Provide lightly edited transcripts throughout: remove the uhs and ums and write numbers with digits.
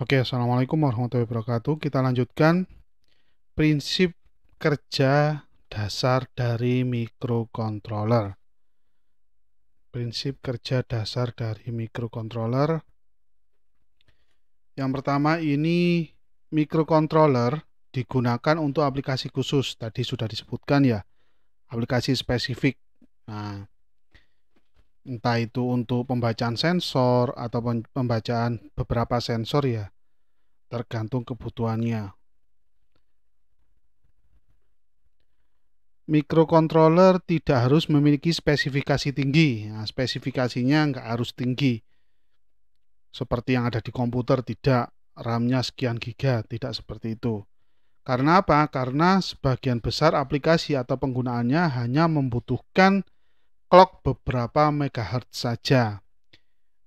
Oke, Assalamualaikum warahmatullahi wabarakatuh. Kita lanjutkan prinsip kerja dasar dari microcontroller. Prinsip kerja dasar dari microcontroller. Yang pertama ini microcontroller digunakan untuk aplikasi khusus. Tadi sudah disebutkan ya, aplikasi spesifik. Nah, entah itu untuk pembacaan sensor atau pembacaan beberapa sensor ya, tergantung kebutuhannya. Microcontroller tidak harus memiliki spesifikasi tinggi. Nah, spesifikasinya nggak harus tinggi. Seperti yang ada di komputer, tidak. RAM-nya sekian giga, tidak seperti itu. Karena apa? Karena sebagian besar aplikasi atau penggunaannya hanya membutuhkan clock beberapa megahertz saja.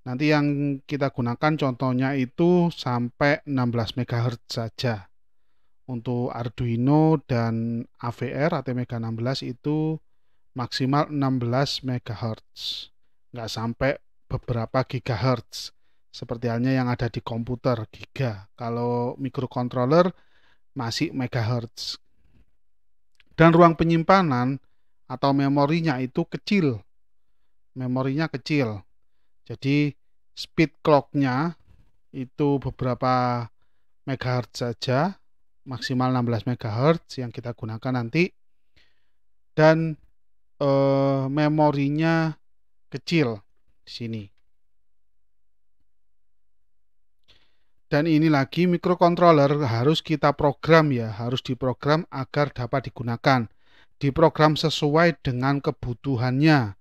Nanti yang kita gunakan contohnya itu sampai 16 megahertz saja. Untuk Arduino dan AVR ATmega 16 itu maksimal 16 MHz, nggak sampai beberapa gigahertz, seperti halnya yang ada di komputer, giga. Kalau microcontroller masih megahertz. Dan ruang penyimpanan atau memorinya itu kecil, jadi speed clock-nya itu beberapa megahertz saja, maksimal 16 MHz yang kita gunakan nanti, dan memorinya kecil di sini. Dan ini lagi microcontroller harus kita program ya, harus diprogram agar dapat digunakan. Diprogram sesuai dengan kebutuhannya.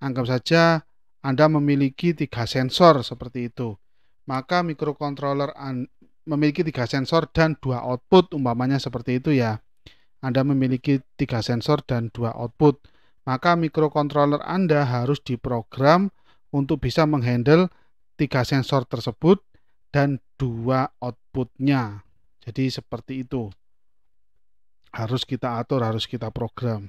Anggap saja Anda memiliki 3 sensor seperti itu. Maka microcontroller memiliki 3 sensor dan 2 output, umpamanya seperti itu ya. Anda memiliki 3 sensor dan 2 output. Maka microcontroller Anda harus diprogram untuk bisa menghandle 3 sensor tersebut dan 2 outputnya. Jadi seperti itu. Harus kita atur, harus kita program.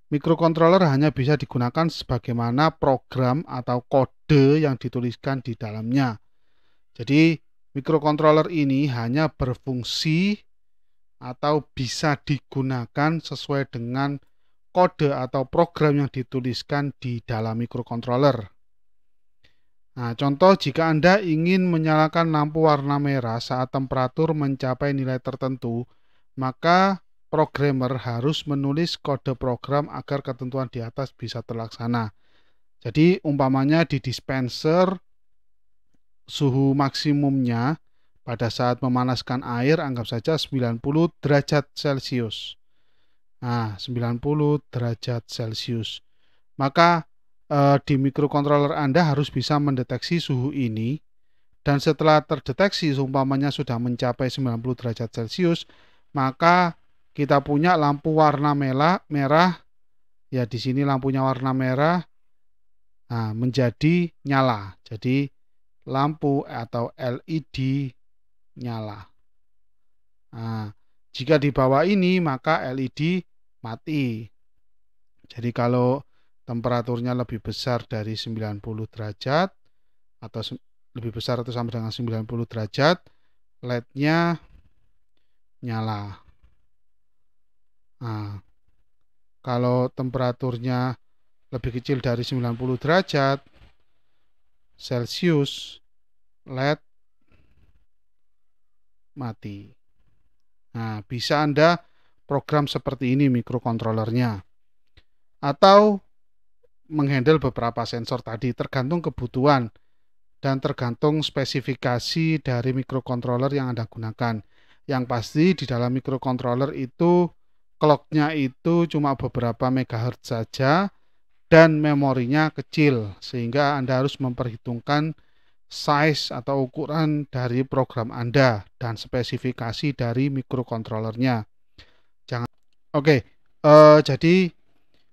Microcontroller hanya bisa digunakan sebagaimana program atau kode yang dituliskan di dalamnya. Jadi microcontroller ini hanya berfungsi atau bisa digunakan sesuai dengan kode atau program yang dituliskan di dalam microcontroller. Nah, contoh jika Anda ingin menyalakan lampu warna merah saat temperatur mencapai nilai tertentu, maka programmer harus menulis kode program agar ketentuan di atas bisa terlaksana. Jadi, umpamanya di dispenser, suhu maksimumnya pada saat memanaskan air, anggap saja 90 derajat Celcius. Nah, 90 derajat Celcius. Maka di microcontroller Anda harus bisa mendeteksi suhu ini, dan setelah terdeteksi umpamanya sudah mencapai 90 derajat Celcius, maka kita punya lampu warna merah ya, di sini lampunya warna merah, nah, menjadi nyala. Jadi lampu atau LED nyala. Nah, jika di bawah ini maka LED mati. Jadi kalau temperaturnya lebih besar dari 90 derajat atau lebih besar atau sama dengan 90 derajat, LED-nya nyala. Nah, kalau temperaturnya lebih kecil dari 90 derajat Celcius, LED mati. Nah, bisa Anda program seperti ini microcontrollernya. Atau menghandle beberapa sensor tadi, tergantung kebutuhan dan tergantung spesifikasi dari microcontroller yang Anda gunakan. Yang pasti di dalam microcontroller itu clock-nya itu cuma beberapa megahertz saja dan memorinya kecil, sehingga Anda harus memperhitungkan size atau ukuran dari program Anda dan spesifikasi dari microcontrollernya. Oke, jadi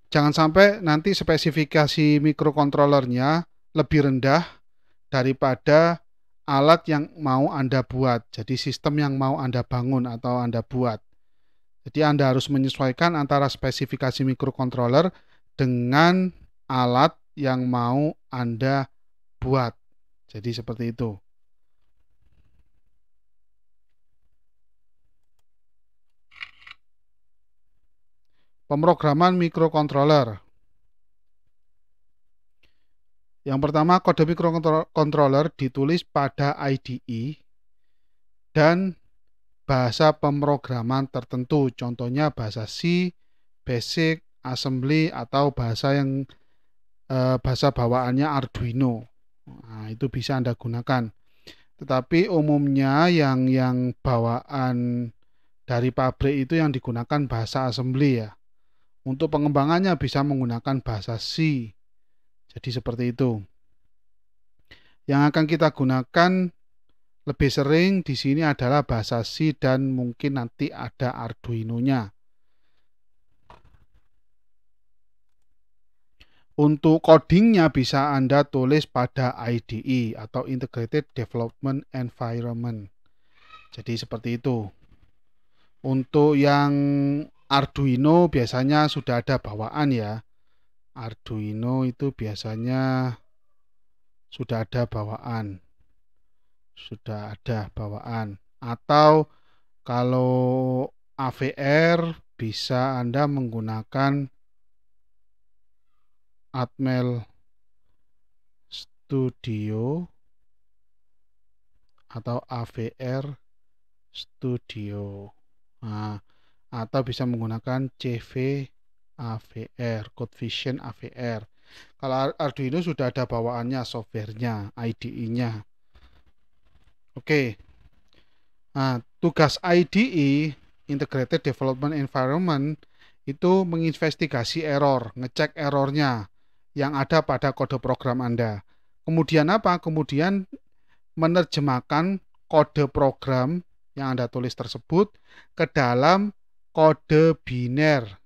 jangan sampai nanti spesifikasi microcontrollernya lebih rendah daripada alat yang mau Anda buat. Jadi sistem yang mau Anda bangun atau Anda buat. Jadi Anda harus menyesuaikan antara spesifikasi microcontroller dengan alat yang mau Anda buat. jadi seperti itu. Pemrograman mikrokontroler. Yang pertama, kode mikrokontroler ditulis pada IDE dan bahasa pemrograman tertentu. Contohnya bahasa C, Basic, Assembly, atau bahasa yang bahasa bawaannya Arduino. Nah, itu bisa Anda gunakan. Tetapi umumnya yang bawaan dari pabrik itu yang digunakan bahasa assembly ya. Untuk pengembangannya bisa menggunakan bahasa C. Jadi seperti itu. Yang akan kita gunakan lebih sering di sini adalah bahasa C dan mungkin nanti ada Arduino-nya. Untuk codingnya bisa Anda tulis pada IDE atau Integrated Development Environment. Jadi seperti itu. Untuk yang Arduino biasanya sudah ada bawaan ya. Arduino itu biasanya sudah ada bawaan. Atau kalau AVR bisa Anda menggunakan Atmel Studio atau AVR Studio. Nah, atau bisa menggunakan CV AVR, CodeVision AVR. Kalau Arduino sudah ada bawaannya, softwarenya, IDE-nya. Oke. Nah, tugas IDE, Integrated Development Environment, itu menginvestigasi error, ngecek errornya yang ada pada kode program Anda. Kemudian apa? Kemudian menerjemahkan kode program yang Anda tulis tersebut ke dalam kode biner.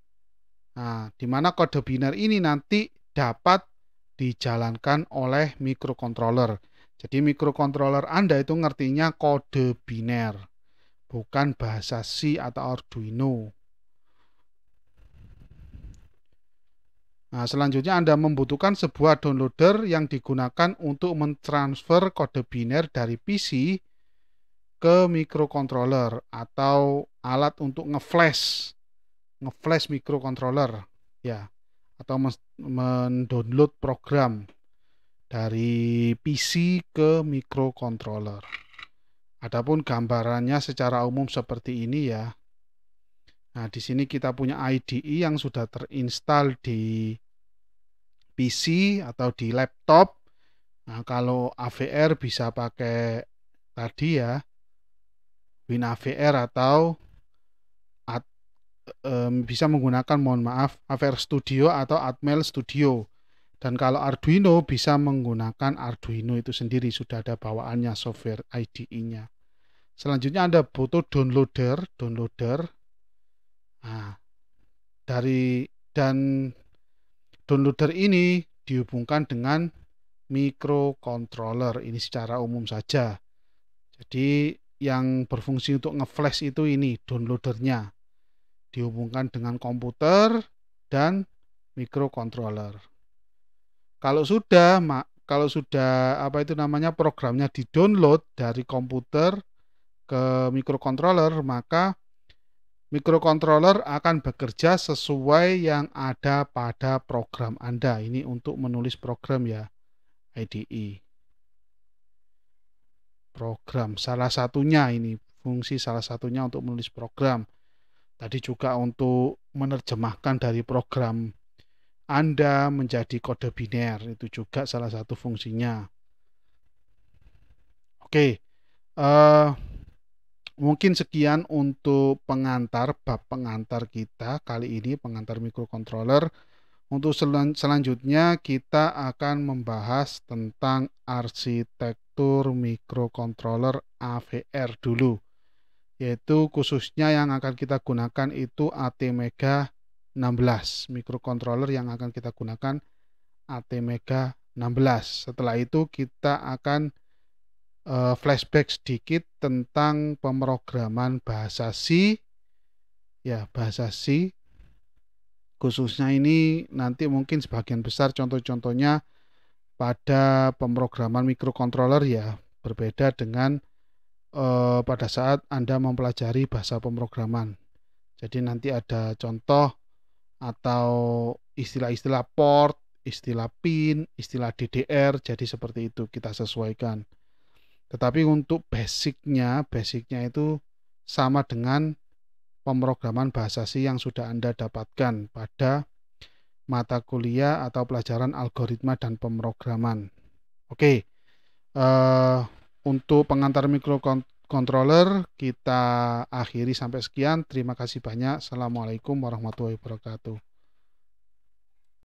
Nah, di mana kode biner ini nanti dapat dijalankan oleh mikrokontroler. Jadi mikrokontroler Anda itu ngertinya kode biner, bukan bahasa C atau Arduino. Nah, selanjutnya Anda membutuhkan sebuah downloader yang digunakan untuk mentransfer kode biner dari PC ke mikrokontroler atau alat untuk ngeflash mikrokontroler ya, atau mendownload program dari PC ke mikrokontroler. Adapun gambarannya secara umum seperti ini ya. Nah, di sini kita punya IDE yang sudah terinstall di PC atau di laptop. Nah, kalau AVR bisa pakai tadi ya, WinAVR atau bisa menggunakan, AVR Studio atau Atmel Studio. Dan kalau Arduino bisa menggunakan Arduino itu sendiri, sudah ada bawaannya software IDE-nya. Selanjutnya Anda butuh downloader. Nah, downloader ini dihubungkan dengan mikrokontroler ini secara umum saja. Jadi yang berfungsi untuk ngeflash itu ini downloadernya, dihubungkan dengan komputer dan mikrokontroler. Kalau sudah programnya di-download dari komputer ke mikrokontroler, maka mikrokontroler akan bekerja sesuai yang ada pada program Anda. Ini untuk menulis program ya, IDE. Program salah satunya ini, fungsi salah satunya untuk menulis program. Tadi juga untuk menerjemahkan dari program Anda menjadi kode biner, itu juga salah satu fungsinya. Oke, mungkin sekian untuk bab pengantar kita kali ini, pengantar mikrokontroler. Untuk selanjutnya kita akan membahas tentang arsitektur mikrokontroler AVR dulu, yaitu khususnya yang akan kita gunakan itu ATmega 16. Mikrokontroler yang akan kita gunakan ATmega 16. Setelah itu kita akan flashback sedikit tentang pemrograman bahasa C ya, bahasa C khususnya ini nanti mungkin sebagian besar contoh-contohnya pada pemrograman mikrokontroler ya berbeda dengan pada saat Anda mempelajari bahasa pemrograman. Jadi nanti ada contoh atau istilah-istilah port, istilah pin, istilah DDR, jadi seperti itu kita sesuaikan. Tetapi untuk basicnya itu sama dengan pemrograman bahasa C yang sudah Anda dapatkan pada mata kuliah atau pelajaran algoritma dan pemrograman. Oke, untuk pengantar mikrocontroller kita akhiri sampai sekian. Terima kasih banyak. Assalamualaikum warahmatullahi wabarakatuh.